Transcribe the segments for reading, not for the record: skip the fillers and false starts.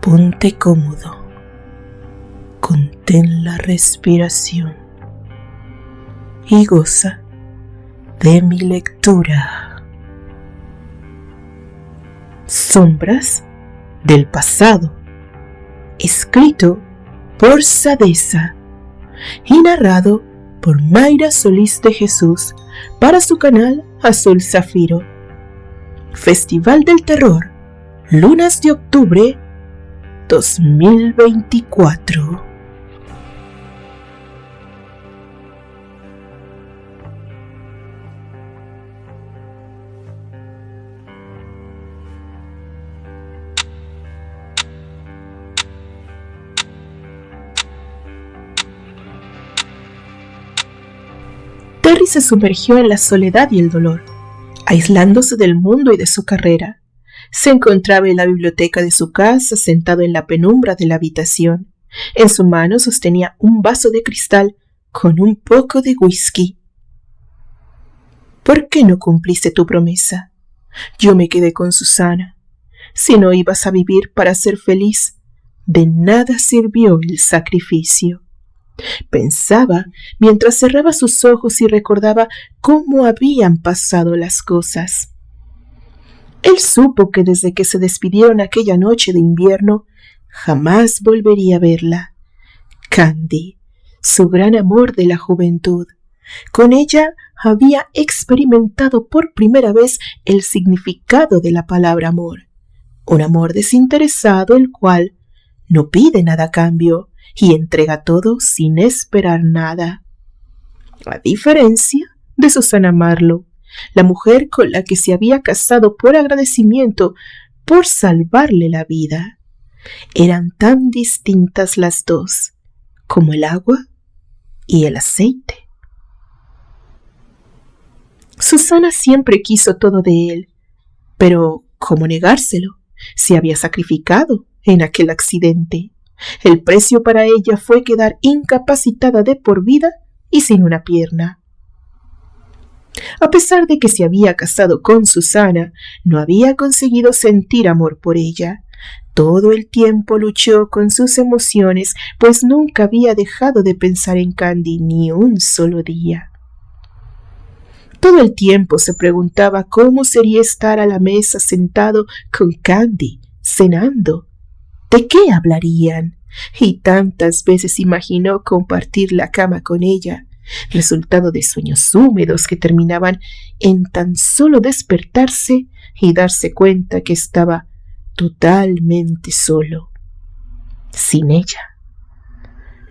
Ponte cómodo, contén la respiración y goza de mi lectura. Sombras del pasado, escrito por Sadesa y narrado por Mayra Solís de Jesús para su canal Azul Zafiro. Festival del Terror, lunas de octubre 2024. Terry se sumergió en la soledad y el dolor, aislándose del mundo y de su carrera. Se encontraba en la biblioteca de su casa, sentado en la penumbra de la habitación. En su mano sostenía un vaso de cristal con un poco de whisky. ¿Por qué no cumpliste tu promesa? Yo me quedé con Susana. Si no ibas a vivir para ser feliz, de nada sirvió el sacrificio. Pensaba mientras cerraba sus ojos y recordaba cómo habían pasado las cosas. Él supo que desde que se despidieron aquella noche de invierno, jamás volvería a verla. Candy, su gran amor de la juventud. Con ella había experimentado por primera vez el significado de la palabra amor. Un amor desinteresado, el cual no pide nada a cambio y entrega todo sin esperar nada. A diferencia de Susana Marlowe, la mujer con la que se había casado por agradecimiento por salvarle la vida. Eran tan distintas las dos como el agua y el aceite. Susana siempre quiso todo de él, pero ¿cómo negárselo? Se había sacrificado en aquel accidente. El precio para ella fue quedar incapacitada de por vida y sin una pierna. A pesar de que se había casado con Susana, no había conseguido sentir amor por ella. Todo el tiempo luchó con sus emociones, pues nunca había dejado de pensar en Candy ni un solo día. Todo el tiempo se preguntaba cómo sería estar a la mesa sentado con Candy, cenando. ¿De qué hablarían? Y tantas veces imaginó compartir la cama con ella, resultado de sueños húmedos que terminaban en tan solo despertarse y darse cuenta que estaba totalmente solo, sin ella.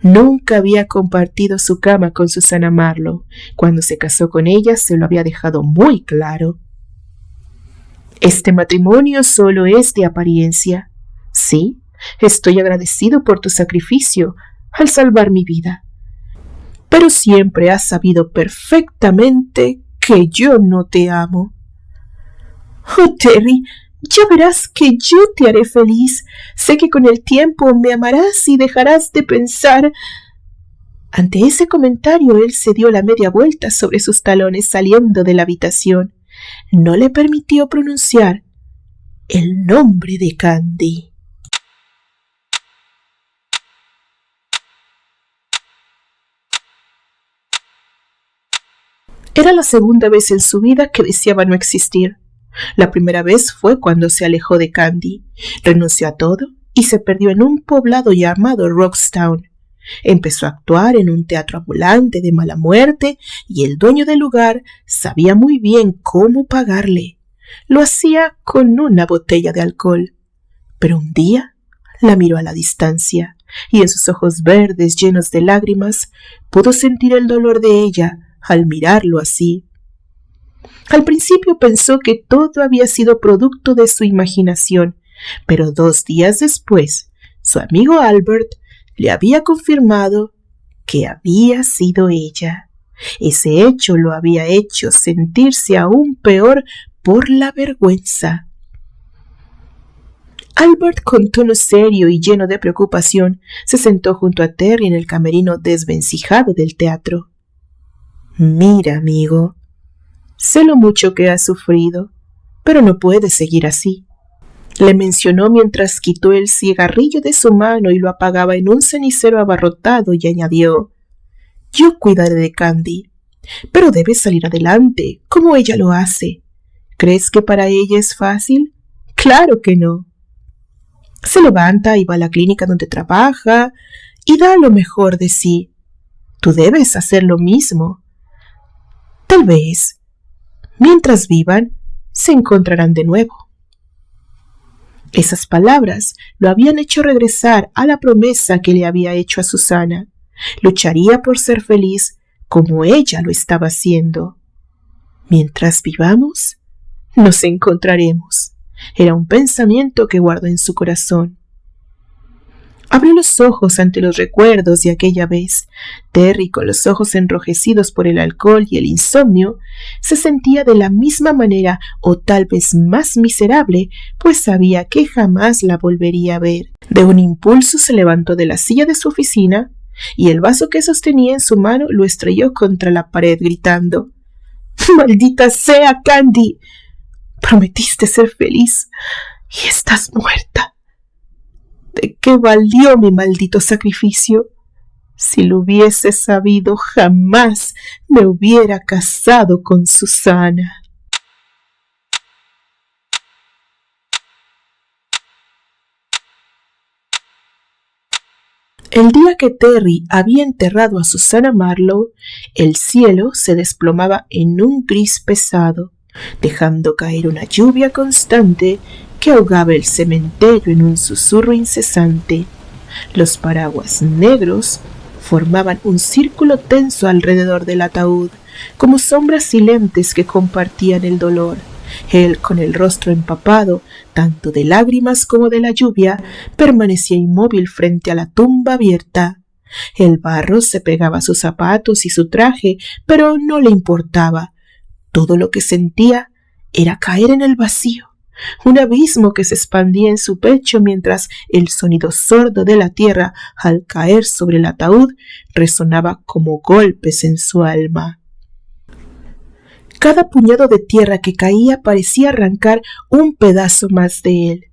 Nunca había compartido su cama con Susana Marlowe. Cuando se casó con ella se lo había dejado muy claro. Este matrimonio solo es de apariencia. Sí, estoy agradecido por tu sacrificio al salvar mi vida. Pero siempre has sabido perfectamente que yo no te amo. Oh, Terry, ya verás que yo te haré feliz. Sé que con el tiempo me amarás y dejarás de pensar. Ante ese comentario, él se dio la media vuelta sobre sus talones saliendo de la habitación. No le permitió pronunciar el nombre de Candy. Era la segunda vez en su vida que deseaba no existir. La primera vez fue cuando se alejó de Candy, renunció a todo y se perdió en un poblado llamado Roxtown. Empezó a actuar en un teatro ambulante de mala muerte y el dueño del lugar sabía muy bien cómo pagarle. Lo hacía con una botella de alcohol. Pero un día la miró a la distancia y en sus ojos verdes llenos de lágrimas pudo sentir el dolor de ella al mirarlo así. Al principio pensó que todo había sido producto de su imaginación, pero 2 días después, su amigo Albert le había confirmado que había sido ella. Ese hecho lo había hecho sentirse aún peor por la vergüenza. Albert, con tono serio y lleno de preocupación, se sentó junto a Terry en el camerino desvencijado del teatro. «Mira, amigo, sé lo mucho que has sufrido, pero no puedes seguir así», le mencionó mientras quitó el cigarrillo de su mano y lo apagaba en un cenicero abarrotado, y añadió: «Yo cuidaré de Candy, pero debes salir adelante, como ella lo hace. ¿Crees que para ella es fácil? Claro que no. Se levanta y va a la clínica donde trabaja y da lo mejor de sí. Tú debes hacer lo mismo. Tal vez, mientras vivan, se encontrarán de nuevo». Esas palabras lo habían hecho regresar a la promesa que le había hecho a Susana. Lucharía por ser feliz como ella lo estaba haciendo. «Mientras vivamos, nos encontraremos», era un pensamiento que guardó en su corazón. Abrió los ojos ante los recuerdos de aquella vez. Terry, con los ojos enrojecidos por el alcohol y el insomnio, se sentía de la misma manera o tal vez más miserable, pues sabía que jamás la volvería a ver. De un impulso se levantó de la silla de su oficina y el vaso que sostenía en su mano lo estrelló contra la pared, gritando: «¡Maldita sea, Candy! Prometiste ser feliz y estás muerta. ¿De qué valió mi maldito sacrificio? Si lo hubiese sabido, jamás me hubiera casado con Susana». El día que Terry había enterrado a Susana Marlowe, el cielo se desplomaba en un gris pesado, dejando caer una lluvia constante que ahogaba el cementerio en un susurro incesante. Los paraguas negros formaban un círculo tenso alrededor del ataúd, como sombras silentes que compartían el dolor. Él, con el rostro empapado tanto de lágrimas como de la lluvia, permanecía inmóvil frente a la tumba abierta. El barro se pegaba a sus zapatos y su traje, pero no le importaba. Todo lo que sentía era caer en el vacío, un abismo que se expandía en su pecho mientras el sonido sordo de la tierra al caer sobre el ataúd resonaba como golpes en su alma. Cada puñado de tierra que caía parecía arrancar un pedazo más de él.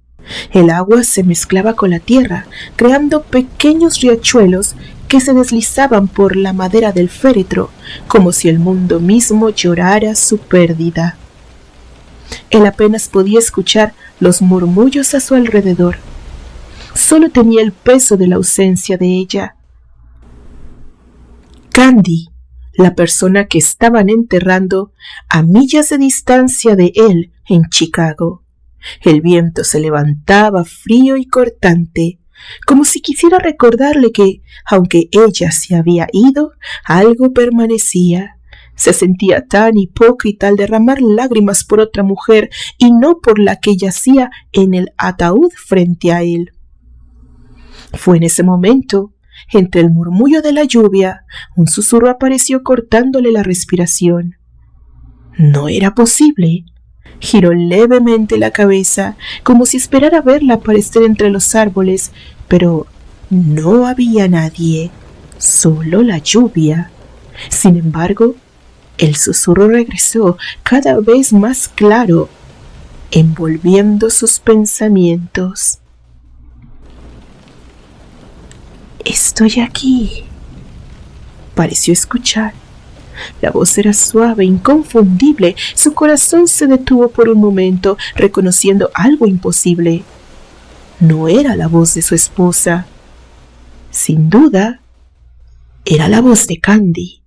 El agua se mezclaba con la tierra, creando pequeños riachuelos que se deslizaban por la madera del féretro, como si el mundo mismo llorara su pérdida. Él apenas podía escuchar los murmullos a su alrededor. Solo tenía el peso de la ausencia de ella. Candy, la persona que estaban enterrando a millas de distancia de él en Chicago. El viento se levantaba frío y cortante, como si quisiera recordarle que, aunque ella se había ido, algo permanecía. Se sentía tan hipócrita al derramar lágrimas por otra mujer y no por la que yacía en el ataúd frente a él. Fue en ese momento, entre el murmullo de la lluvia, un susurro apareció cortándole la respiración. No era posible. Giró levemente la cabeza, como si esperara verla aparecer entre los árboles, pero no había nadie, solo la lluvia. Sin embargo, el susurro regresó cada vez más claro, envolviendo sus pensamientos. «Estoy aquí», pareció escuchar. La voz era suave, inconfundible. Su corazón se detuvo por un momento, reconociendo algo imposible. No era la voz de su esposa. Sin duda, era la voz de Candy.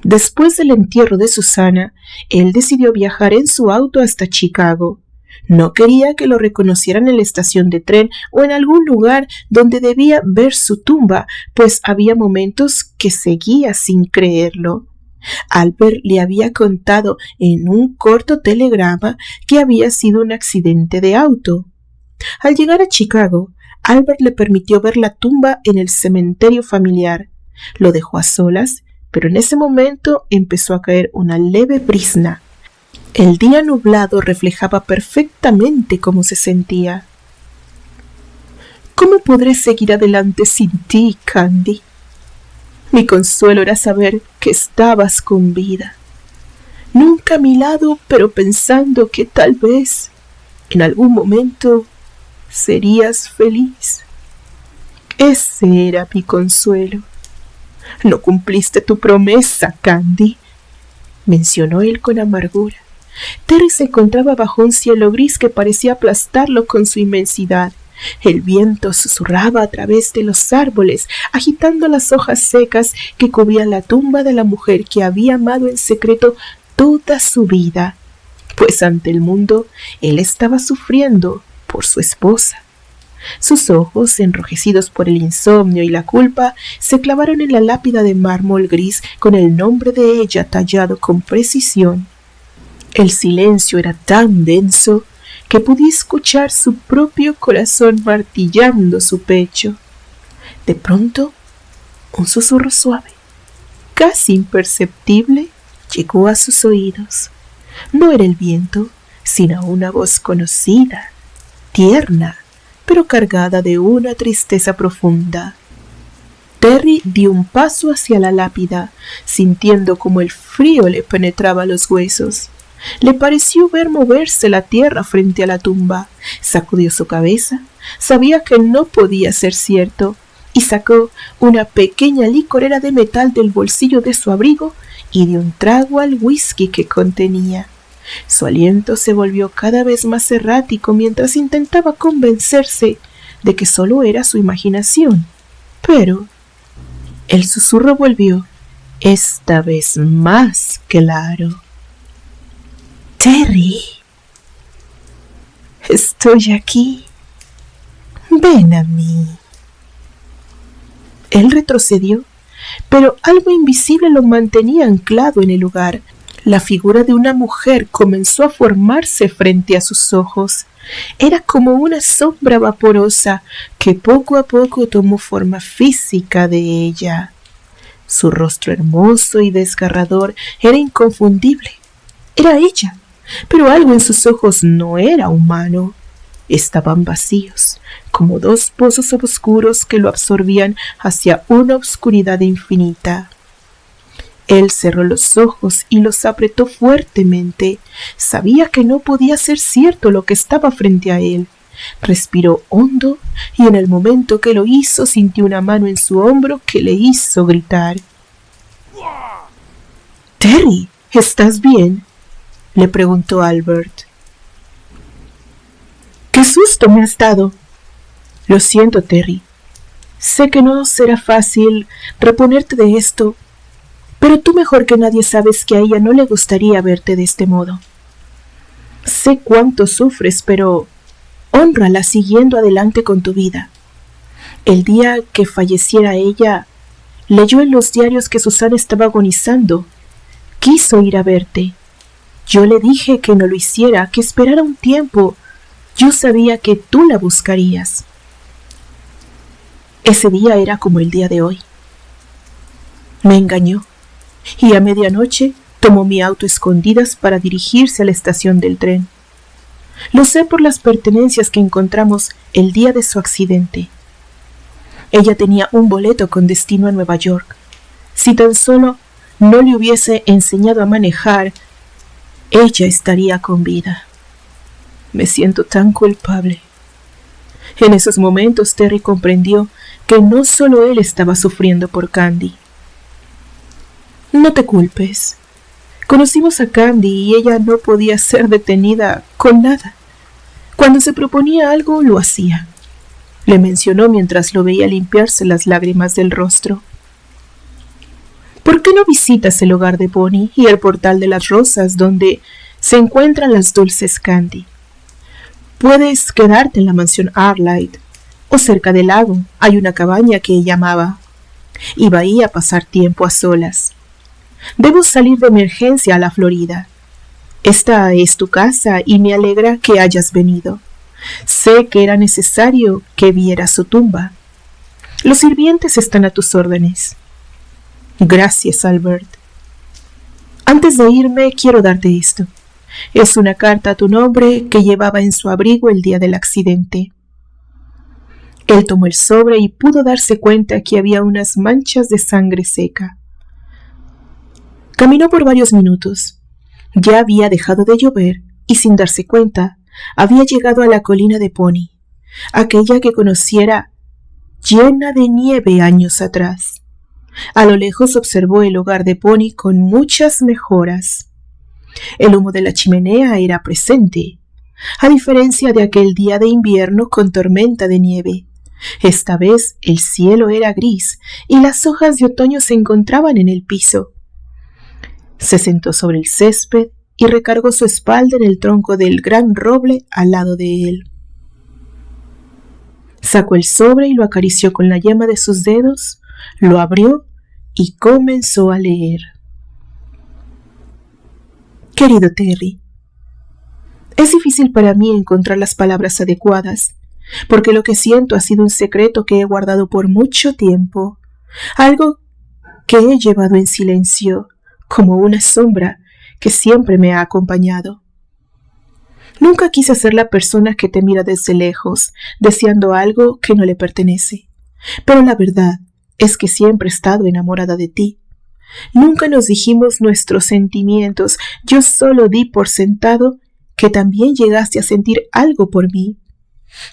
Después del entierro de Susana, él decidió viajar en su auto hasta Chicago. No quería que lo reconocieran en la estación de tren o en algún lugar donde debía ver su tumba, pues había momentos que seguía sin creerlo. Albert le había contado en un corto telegrama que había sido un accidente de auto. Al llegar a Chicago, Albert le permitió ver la tumba en el cementerio familiar. Lo dejó a solas pero en ese momento empezó a caer una leve brizna. El día nublado reflejaba perfectamente cómo se sentía. ¿Cómo podré seguir adelante sin ti, Candy? Mi consuelo era saber que estabas con vida. Nunca a mi lado, pero pensando que tal vez, en algún momento, serías feliz. Ese era mi consuelo. No cumpliste tu promesa, Candy, mencionó él con amargura. Terry se encontraba bajo un cielo gris que parecía aplastarlo con su inmensidad. El viento susurraba a través de los árboles, agitando las hojas secas que cubrían la tumba de la mujer que había amado en secreto toda su vida, pues ante el mundo él estaba sufriendo por su esposa. Sus ojos, enrojecidos por el insomnio y la culpa, se clavaron en la lápida de mármol gris con el nombre de ella tallado con precisión. El silencio era tan denso que podía escuchar su propio corazón martillando su pecho. De pronto, un susurro suave, casi imperceptible, llegó a sus oídos. No era el viento, sino una voz conocida, tierna, pero cargada de una tristeza profunda. Terry dio un paso hacia la lápida, sintiendo como el frío le penetraba los huesos. Le pareció ver moverse la tierra frente a la tumba. Sacudió su cabeza, sabía que no podía ser cierto, y sacó una pequeña licorera de metal del bolsillo de su abrigo y dio un trago al whisky que contenía. Su aliento se volvió cada vez más errático mientras intentaba convencerse de que solo era su imaginación. Pero el susurro volvió, esta vez más claro. Terry, estoy aquí. Ven a mí. Él retrocedió, pero algo invisible lo mantenía anclado en el lugar. La figura de una mujer comenzó a formarse frente a sus ojos. Era como una sombra vaporosa que poco a poco tomó forma física de ella. Su rostro hermoso y desgarrador era inconfundible. Era ella, pero algo en sus ojos no era humano. Estaban vacíos, como dos pozos oscuros que lo absorbían hacia una oscuridad infinita. Él cerró los ojos y los apretó fuertemente. Sabía que no podía ser cierto lo que estaba frente a él. Respiró hondo y en el momento que lo hizo sintió una mano en su hombro que le hizo gritar. «Terry, ¿estás bien?», le preguntó Albert. «¡Qué susto me has dado!». «Lo siento, Terry. Sé que no será fácil reponerte de esto, pero tú mejor que nadie sabes que a ella no le gustaría verte de este modo. Sé cuánto sufres, pero hónrala siguiendo adelante con tu vida. El día que falleciera ella, leyó en los diarios que Susana estaba agonizando. Quiso ir a verte. Yo le dije que no lo hiciera, que esperara un tiempo. Yo sabía que tú la buscarías. Ese día era como el día de hoy. Me engañó, y a medianoche tomó mi auto a escondidas para dirigirse a la estación del tren. Lo sé por las pertenencias que encontramos el día de su accidente. Ella tenía un boleto con destino a Nueva York. Si tan solo no le hubiese enseñado a manejar, ella estaría con vida. Me siento tan culpable. En esos momentos Terry comprendió que no solo él estaba sufriendo por Candy. No te culpes. Conocimos a Candy y ella no podía ser detenida con nada. Cuando se proponía algo, lo hacía. Le mencionó mientras lo veía limpiarse las lágrimas del rostro. ¿Por qué no visitas el hogar de Bonnie y el portal de las rosas donde se encuentran las dulces Candy? Puedes quedarte en la mansión Arlight o cerca del lago hay una cabaña que ella amaba. Iba ahí a pasar tiempo a solas. Debo salir de emergencia a la Florida. Esta es tu casa y me alegra que hayas venido. Sé que era necesario que vieras su tumba. Los sirvientes están a tus órdenes. Gracias, Albert. Antes de irme, quiero darte esto. Es una carta a tu nombre que llevaba en su abrigo el día del accidente. Él tomó el sobre y pudo darse cuenta que había unas manchas de sangre seca. Caminó por varios minutos. Ya había dejado de llover y, sin darse cuenta, había llegado a la colina de Pony, aquella que conociera llena de nieve años atrás. A lo lejos observó el hogar de Pony con muchas mejoras. El humo de la chimenea era presente, a diferencia de aquel día de invierno con tormenta de nieve. Esta vez el cielo era gris y las hojas de otoño se encontraban en el piso. Se sentó sobre el césped y recargó su espalda en el tronco del gran roble al lado de él. Sacó el sobre y lo acarició con la yema de sus dedos, lo abrió y comenzó a leer. Querido Terry, es difícil para mí encontrar las palabras adecuadas, porque lo que siento ha sido un secreto que he guardado por mucho tiempo, algo que he llevado en silencio, como una sombra que siempre me ha acompañado. Nunca quise ser la persona que te mira desde lejos, deseando algo que no le pertenece, pero la verdad es que siempre he estado enamorada de ti. Nunca nos dijimos nuestros sentimientos, yo solo di por sentado que también llegaste a sentir algo por mí.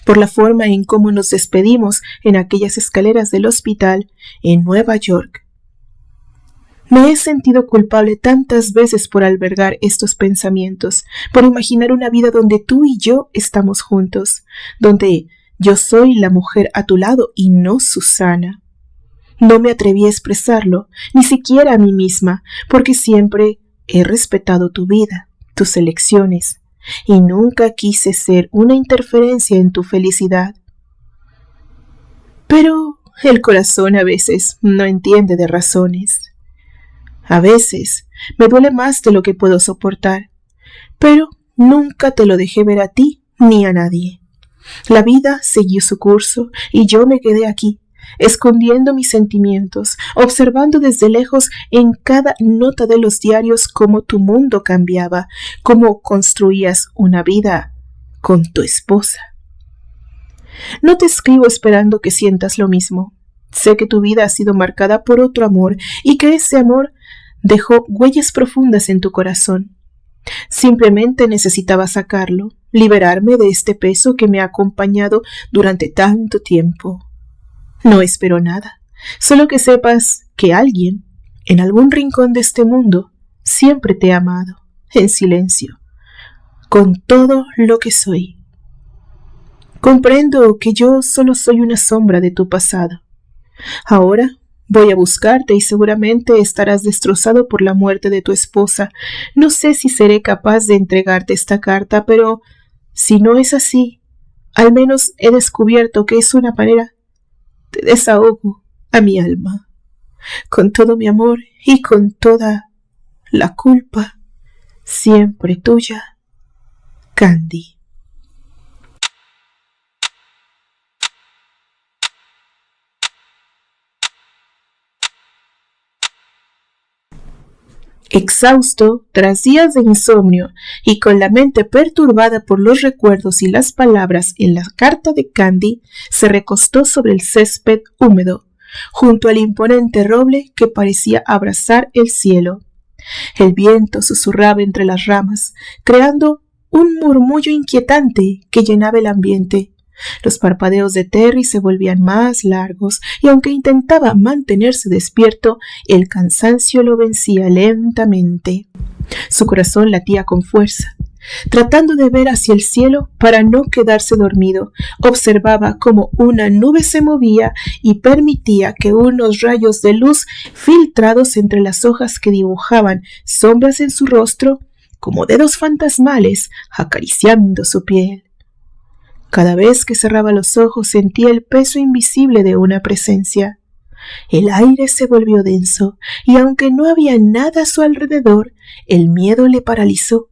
Por la forma en cómo nos despedimos en aquellas escaleras del hospital en Nueva York. Me he sentido culpable tantas veces por albergar estos pensamientos, por imaginar una vida donde tú y yo estamos juntos, donde yo soy la mujer a tu lado y no Susana. No me atreví a expresarlo, ni siquiera a mí misma, porque siempre he respetado tu vida, tus elecciones, y nunca quise ser una interferencia en tu felicidad. Pero el corazón a veces no entiende de razones. A veces me duele más de lo que puedo soportar, pero nunca te lo dejé ver a ti ni a nadie. La vida siguió su curso y yo me quedé aquí, escondiendo mis sentimientos, observando desde lejos en cada nota de los diarios cómo tu mundo cambiaba, cómo construías una vida con tu esposa. No te escribo esperando que sientas lo mismo. Sé que tu vida ha sido marcada por otro amor y que ese amor dejó huellas profundas en tu corazón. Simplemente necesitaba sacarlo, liberarme de este peso que me ha acompañado durante tanto tiempo. No espero nada, solo que sepas que alguien, en algún rincón de este mundo, siempre te ha amado, en silencio, con todo lo que soy. Comprendo que yo solo soy una sombra de tu pasado. Ahora voy a buscarte y seguramente estarás destrozado por la muerte de tu esposa. No sé si seré capaz de entregarte esta carta, pero si no es así, al menos he descubierto que es una manera de desahogo a mi alma. Con todo mi amor y con toda la culpa, siempre tuya, Candy. Exhausto, tras días de insomnio y con la mente perturbada por los recuerdos y las palabras en la carta de Candy, se recostó sobre el césped húmedo, junto al imponente roble que parecía abrazar el cielo. El viento susurraba entre las ramas, creando un murmullo inquietante que llenaba el ambiente. Los parpadeos de Terry se volvían más largos y aunque intentaba mantenerse despierto, el cansancio lo vencía lentamente. Su corazón latía con fuerza. Tratando de ver hacia el cielo para no quedarse dormido, observaba cómo una nube se movía y permitía que unos rayos de luz filtrados entre las hojas que dibujaban sombras en su rostro, como dedos fantasmales acariciando su piel. Cada vez que cerraba los ojos sentía el peso invisible de una presencia. El aire se volvió denso y aunque no había nada a su alrededor, el miedo le paralizó.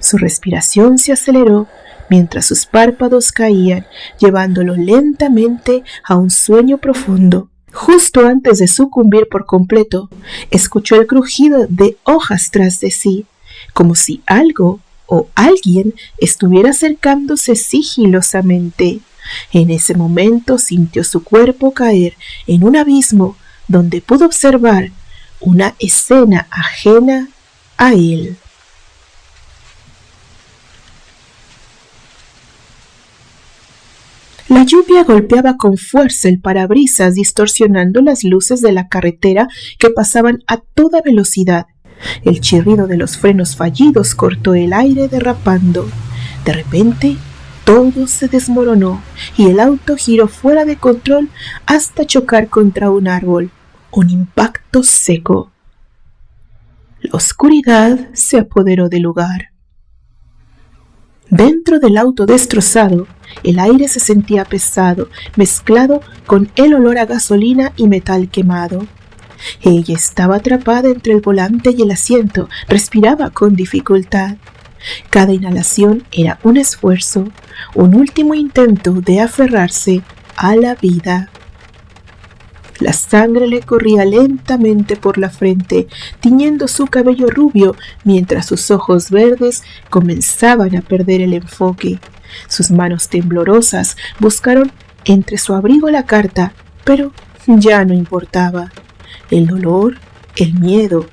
Su respiración se aceleró mientras sus párpados caían, llevándolo lentamente a un sueño profundo, Justo antes de sucumbir por completo, escuchó el crujido de hojas tras de sí, como si algo o alguien estuviera acercándose sigilosamente. En ese momento sintió su cuerpo caer en un abismo donde pudo observar una escena ajena a él. La lluvia golpeaba con fuerza el parabrisas, distorsionando las luces de la carretera que pasaban a toda velocidad. El chirrido de los frenos fallidos cortó el aire derrapando. De repente, todo se desmoronó y el auto giró fuera de control hasta chocar contra un árbol. Un impacto seco. La oscuridad se apoderó del lugar. Dentro del auto destrozado, el aire se sentía pesado, mezclado con el olor a gasolina y metal quemado. Ella estaba atrapada entre el volante y el asiento, respiraba con dificultad. Cada inhalación era un esfuerzo, un último intento de aferrarse a la vida. La sangre le corría lentamente por la frente, tiñendo su cabello rubio, mientras sus ojos verdes comenzaban a perder el enfoque. Sus manos temblorosas buscaron entre su abrigo la carta, pero ya no importaba. El dolor, el miedo,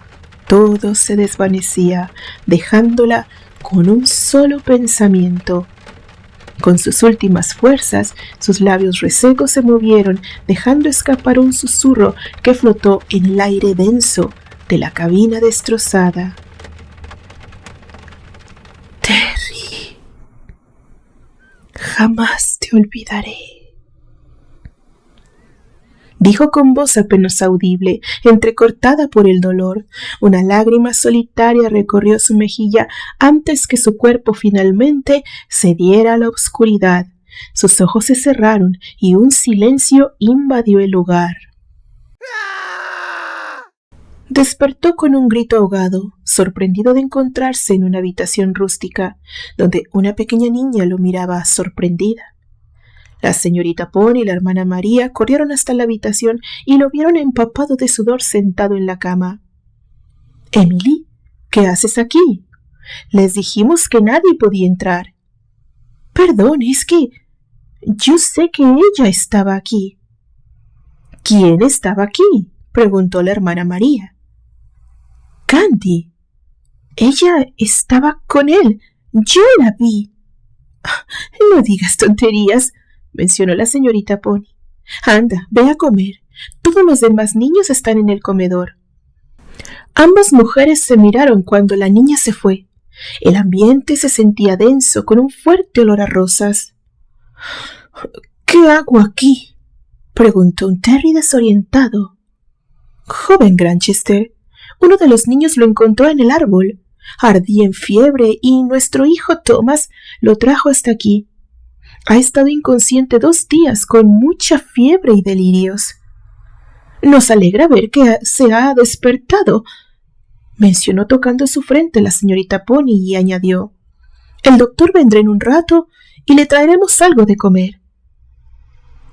todo se desvanecía, dejándola con un solo pensamiento. Con sus últimas fuerzas, sus labios resecos se movieron, dejando escapar un susurro que flotó en el aire denso de la cabina destrozada. Terry, jamás te olvidaré, dijo con voz apenas audible, entrecortada por el dolor. Una lágrima solitaria recorrió su mejilla antes que su cuerpo finalmente cediera a la oscuridad. Sus ojos se cerraron y un silencio invadió el lugar. Despertó con un grito ahogado, sorprendido de encontrarse en una habitación rústica, donde una pequeña niña lo miraba sorprendida. La señorita Pony y la hermana María corrieron hasta la habitación y lo vieron empapado de sudor sentado en la cama. «Emily, ¿qué haces aquí? Les dijimos que nadie podía entrar». «Perdón, es que yo sé que ella estaba aquí». «¿Quién estaba aquí?», preguntó la hermana María. «Candy. Ella estaba con él. Yo la vi». «No digas tonterías», mencionó la señorita Pony. «Anda, ve a comer. Todos los demás niños están en el comedor». Ambas mujeres se miraron cuando la niña se fue. El ambiente se sentía denso, con un fuerte olor a rosas. «¿Qué hago aquí?», preguntó un Terry desorientado. «Joven Granchester, uno de los niños lo encontró en el árbol. Ardía en fiebre y nuestro hijo Thomas lo trajo hasta aquí. Ha estado inconsciente 2 días con mucha fiebre y delirios. Nos alegra ver que se ha despertado», mencionó tocando su frente la señorita Pony y añadió: «El doctor vendrá en un rato y le traeremos algo de comer».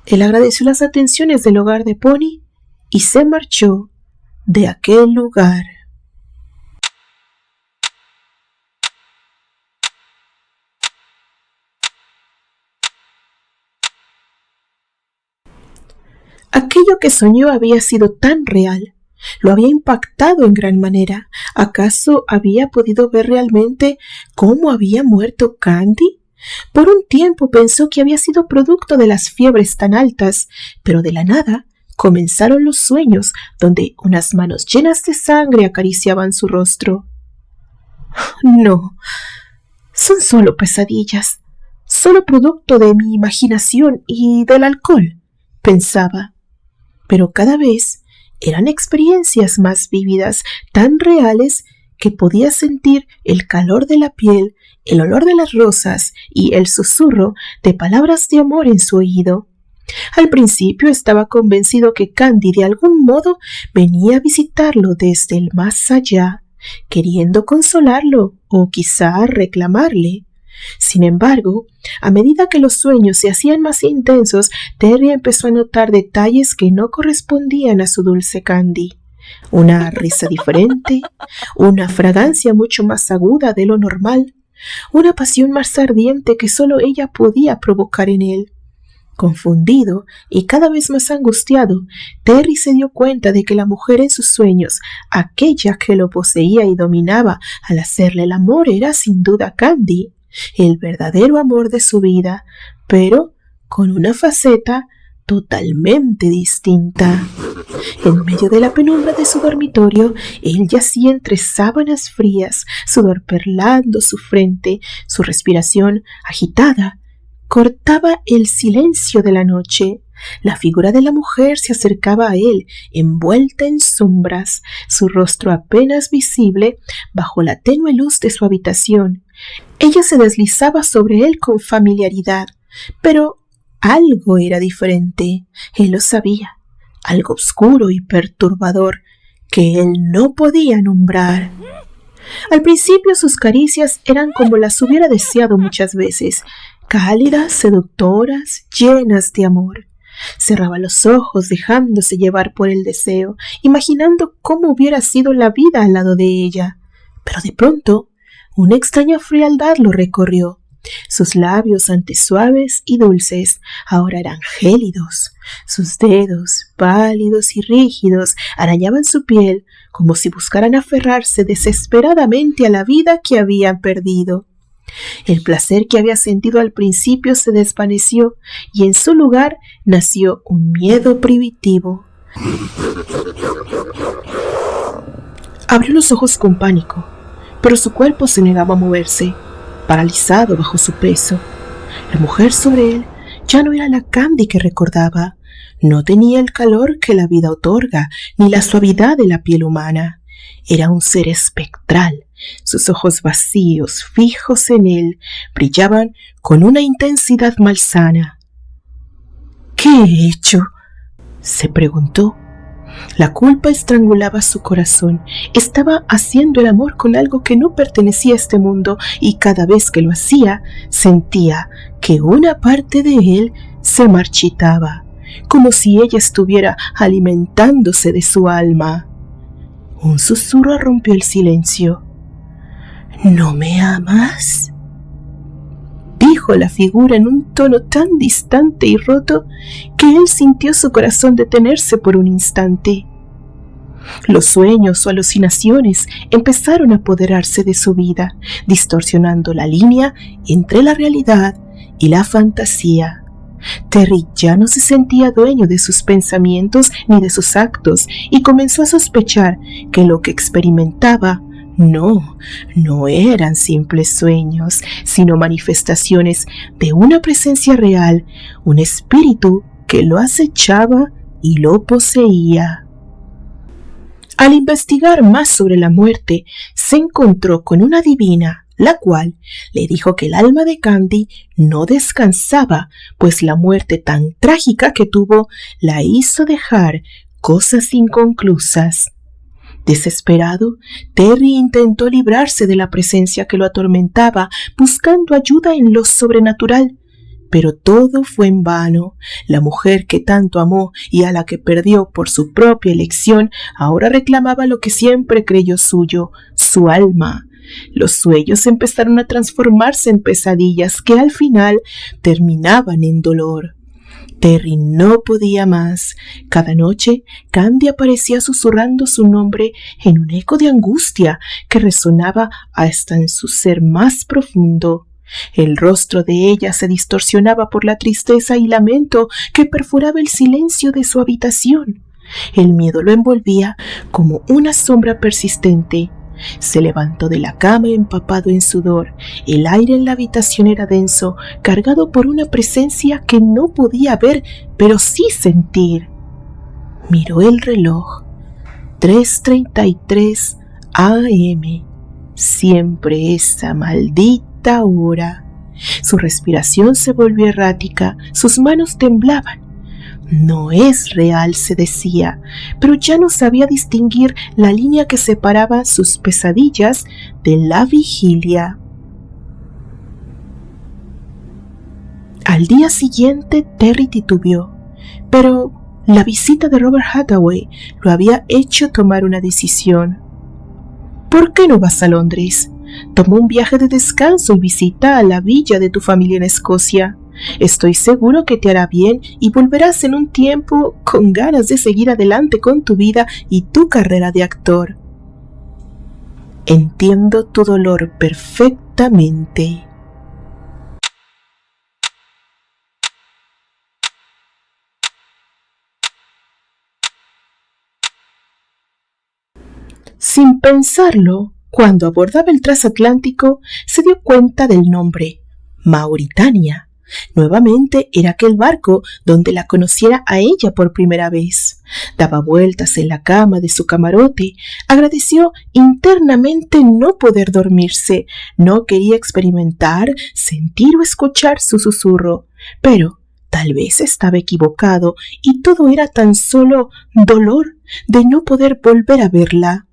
Él agradeció las atenciones del hogar de Pony y se marchó de aquel lugar. Aquello que soñó había sido tan real, lo había impactado en gran manera. ¿Acaso había podido ver realmente cómo había muerto Candy? Por un tiempo pensó que había sido producto de las fiebres tan altas, pero de la nada comenzaron los sueños, donde unas manos llenas de sangre acariciaban su rostro. «No, son solo pesadillas, solo producto de mi imaginación y del alcohol», pensaba. Pero cada vez eran experiencias más vívidas, tan reales que podía sentir el calor de la piel, el olor de las rosas y el susurro de palabras de amor en su oído. Al principio estaba convencido que Candy de algún modo venía a visitarlo desde el más allá, queriendo consolarlo o quizá reclamarle. Sin embargo, a medida que los sueños se hacían más intensos, Terry empezó a notar detalles que no correspondían a su dulce Candy. Una risa diferente, una fragancia mucho más aguda de lo normal, una pasión más ardiente que solo ella podía provocar en él. Confundido y cada vez más angustiado, Terry se dio cuenta de que la mujer en sus sueños, aquella que lo poseía y dominaba al hacerle el amor, era sin duda Candy, el verdadero amor de su vida, pero con una faceta totalmente distinta. En medio de la penumbra de su dormitorio, él yacía entre sábanas frías, sudor perlando su frente, su respiración agitada cortaba el silencio de la noche. La figura de la mujer se acercaba a él, envuelta en sombras, su rostro apenas visible bajo la tenue luz de su habitación. Ella se deslizaba sobre él con familiaridad, pero algo era diferente. Él lo sabía, algo oscuro y perturbador que él no podía nombrar. Al principio sus caricias eran como las hubiera deseado muchas veces, cálidas, seductoras, llenas de amor. Cerraba los ojos dejándose llevar por el deseo, imaginando cómo hubiera sido la vida al lado de ella. Pero de pronto, una extraña frialdad lo recorrió. Sus labios, antes suaves y dulces, ahora eran gélidos. Sus dedos, pálidos y rígidos, arañaban su piel como si buscaran aferrarse desesperadamente a la vida que habían perdido. El placer que había sentido al principio se desvaneció y en su lugar nació un miedo primitivo. Abrió los ojos con pánico, pero su cuerpo se negaba a moverse, paralizado bajo su peso. La mujer sobre él ya no era la Candy que recordaba. No tenía el calor que la vida otorga, ni la suavidad de la piel humana. Era un ser espectral. Sus ojos vacíos, fijos en él, brillaban con una intensidad malsana. ¿Qué he hecho?, se preguntó. La culpa estrangulaba su corazón. Estaba haciendo el amor con algo que no pertenecía a este mundo, y cada vez que lo hacía, sentía que una parte de él se marchitaba, como si ella estuviera alimentándose de su alma. Un susurro rompió el silencio. ¿No me amas?, dijo la figura en un tono tan distante y roto que él sintió su corazón detenerse por un instante. Los sueños o alucinaciones empezaron a apoderarse de su vida, distorsionando la línea entre la realidad y la fantasía. Terry ya no se sentía dueño de sus pensamientos ni de sus actos y comenzó a sospechar que lo que experimentaba no eran simples sueños, sino manifestaciones de una presencia real, un espíritu que lo acechaba y lo poseía. Al investigar más sobre la muerte, se encontró con una divina, la cual le dijo que el alma de Candy no descansaba, pues la muerte tan trágica que tuvo la hizo dejar cosas inconclusas. Desesperado, Terry intentó librarse de la presencia que lo atormentaba, buscando ayuda en lo sobrenatural, pero todo fue en vano. La mujer que tanto amó y a la que perdió por su propia elección, ahora reclamaba lo que siempre creyó suyo, su alma. Los sueños empezaron a transformarse en pesadillas que al final terminaban en dolor. Terry no podía más. Cada noche, Candy aparecía susurrando su nombre en un eco de angustia que resonaba hasta en su ser más profundo. El rostro de ella se distorsionaba por la tristeza y lamento que perforaba el silencio de su habitación. El miedo lo envolvía como una sombra persistente. Se levantó de la cama empapado en sudor. El aire en la habitación era denso, cargado por una presencia que no podía ver, pero sí sentir. Miró el reloj. 3:33 a.m. Siempre esa maldita hora. Su respiración se volvió errática, sus manos temblaban. No es real, se decía, pero ya no sabía distinguir la línea que separaba sus pesadillas de la vigilia. Al día siguiente, Terry titubeó, pero la visita de Robert Hathaway lo había hecho tomar una decisión. ¿Por qué no vas a Londres? Toma un viaje de descanso y visita a la villa de tu familia en Escocia. Estoy seguro que te hará bien y volverás en un tiempo con ganas de seguir adelante con tu vida y tu carrera de actor. Entiendo tu dolor perfectamente. Sin pensarlo, cuando abordaba el transatlántico, se dio cuenta del nombre, Mauritania. Nuevamente era aquel barco donde la conociera a ella por primera vez. Daba vueltas en la cama de su camarote, agradeció internamente no poder dormirse, no quería experimentar, sentir o escuchar su susurro, pero tal vez estaba equivocado y todo era tan solo dolor de no poder volver a verla.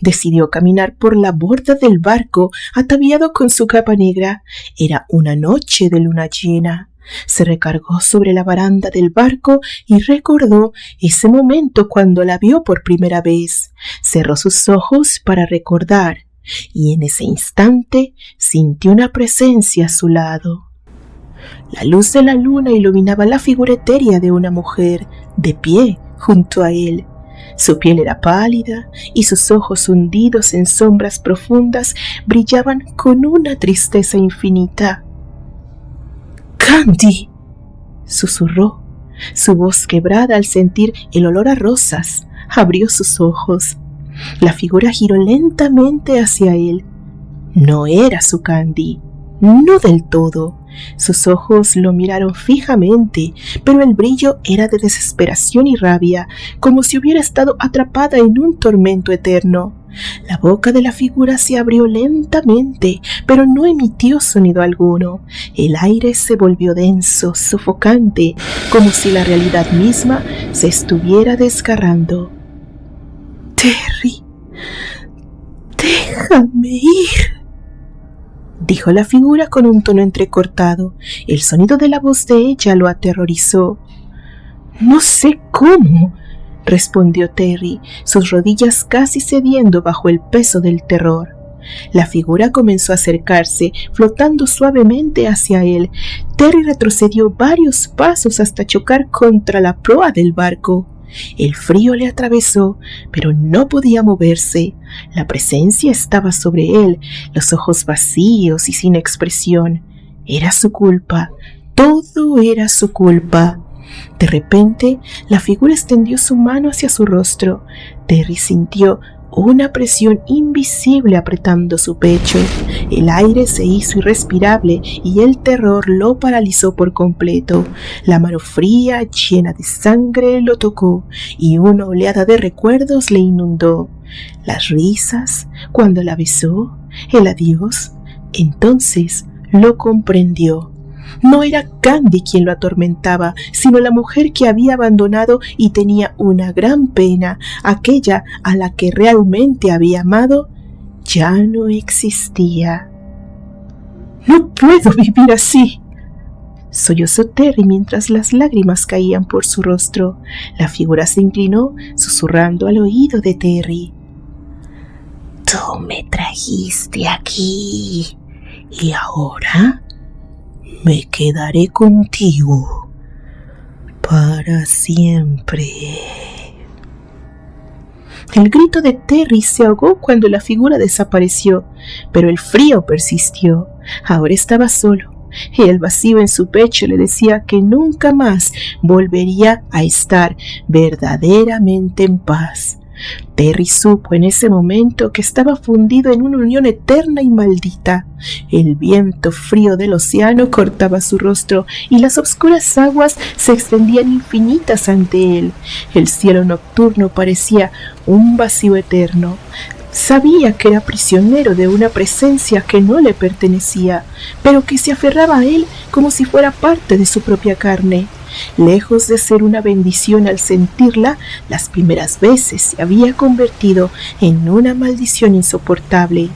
Decidió caminar por la borda del barco ataviado con su capa negra. Era una noche de luna llena. Se recargó sobre la baranda del barco y recordó ese momento cuando la vio por primera vez. Cerró sus ojos para recordar y en ese instante sintió una presencia a su lado. La luz de la luna iluminaba la figura etérea de una mujer de pie junto a él. Su piel era pálida y sus ojos hundidos en sombras profundas brillaban con una tristeza infinita. «¡Candy!», susurró. Su voz quebrada al sentir el olor a rosas, abrió sus ojos. La figura giró lentamente hacia él. No era su Candy, no del todo. Sus ojos lo miraron fijamente, pero el brillo era de desesperación y rabia, como si hubiera estado atrapada en un tormento eterno. La boca de la figura se abrió lentamente, pero no emitió sonido alguno. El aire se volvió denso, sofocante, como si la realidad misma se estuviera desgarrando. «Terry, déjame ir», dijo la figura con un tono entrecortado. El sonido de la voz de ella lo aterrorizó. «No sé cómo», respondió Terry, sus rodillas casi cediendo bajo el peso del terror. La figura comenzó a acercarse, flotando suavemente hacia él. Terry retrocedió varios pasos hasta chocar contra la proa del barco. El frío le atravesó, pero no podía moverse. La presencia estaba sobre él, los ojos vacíos y sin expresión. Era su culpa, todo era su culpa. De repente, la figura extendió su mano hacia su rostro. Terry sintió una presión invisible apretando su pecho. El aire se hizo irrespirable y el terror lo paralizó por completo. La mano fría, llena de sangre, lo tocó y una oleada de recuerdos le inundó. Las risas, cuando la besó, el adiós. Entonces lo comprendió. No era Candy quien lo atormentaba, sino la mujer que había abandonado y tenía una gran pena. Aquella a la que realmente había amado ya no existía. «No puedo vivir así», sollozó Terry mientras las lágrimas caían por su rostro. La figura se inclinó, susurrando al oído de Terry. «Tú me trajiste aquí y ahora me quedaré contigo para siempre». El grito de Terry se ahogó cuando la figura desapareció, pero el frío persistió. Ahora estaba solo, y el vacío en su pecho le decía que nunca más volvería a estar verdaderamente en paz. Terry supo en ese momento que estaba fundido en una unión eterna y maldita. El viento frío del océano cortaba su rostro y las oscuras aguas se extendían infinitas ante él. El cielo nocturno parecía un vacío eterno. Sabía que era prisionero de una presencia que no le pertenecía, pero que se aferraba a él como si fuera parte de su propia carne. Lejos de ser una bendición al sentirla, las primeras veces se había convertido en una maldición insoportable.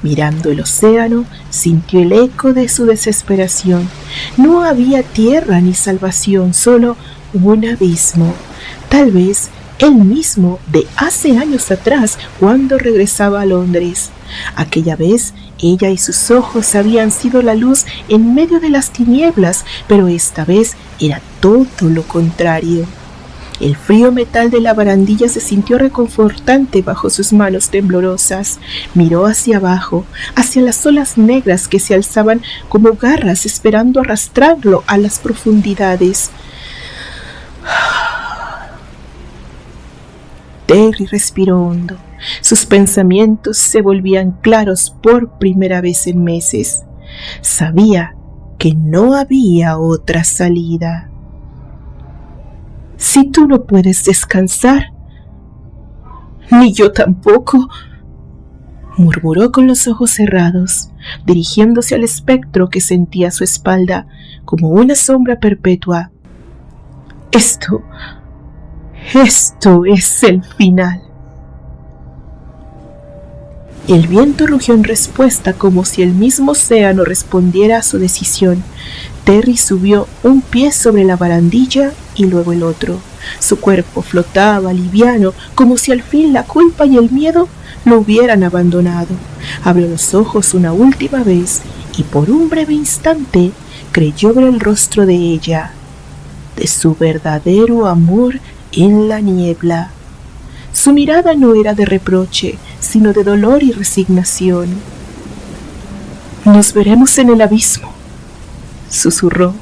Mirando el océano, sintió el eco de su desesperación. No había tierra ni salvación, solo un abismo. Tal vez el mismo de hace años atrás, cuando regresaba a Londres. Aquella vez ella y sus ojos habían sido la luz en medio de las tinieblas, pero esta vez era todo lo contrario. El frío metal de la barandilla se sintió reconfortante bajo sus manos temblorosas. Miró hacia abajo, hacia las olas negras que se alzaban como garras esperando arrastrarlo a las profundidades. Terry respiró hondo. Sus pensamientos se volvían claros por primera vez en meses. Sabía que no había otra salida. Si tú no puedes descansar, ni yo tampoco, murmuró con los ojos cerrados, dirigiéndose al espectro que sentía a su espalda como una sombra perpetua. Esto es el final. El viento rugió en respuesta como si el mismo océano respondiera a su decisión. Terry subió un pie sobre la barandilla y luego el otro. Su cuerpo flotaba liviano, como si al fin la culpa y el miedo lo hubieran abandonado. Abrió los ojos una última vez y por un breve instante creyó ver el rostro de ella, de su verdadero amor en la niebla. Su mirada no era de reproche, sino de dolor y resignación. «Nos veremos en el abismo», susurró,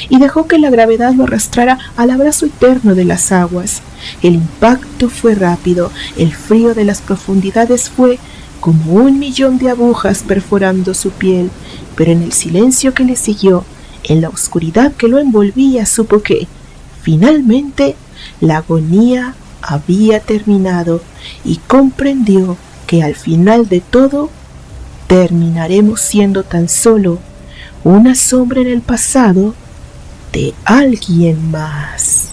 y dejó que la gravedad lo arrastrara al abrazo eterno de las aguas. El impacto fue rápido, el frío de las profundidades fue como 1.000.000 de agujas perforando su piel, pero en el silencio que le siguió, en la oscuridad que lo envolvía, supo que, finalmente, la agonía había terminado y comprendió que al final de todo terminaremos siendo tan solo una sombra en el pasado de alguien más.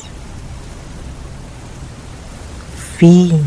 Fin.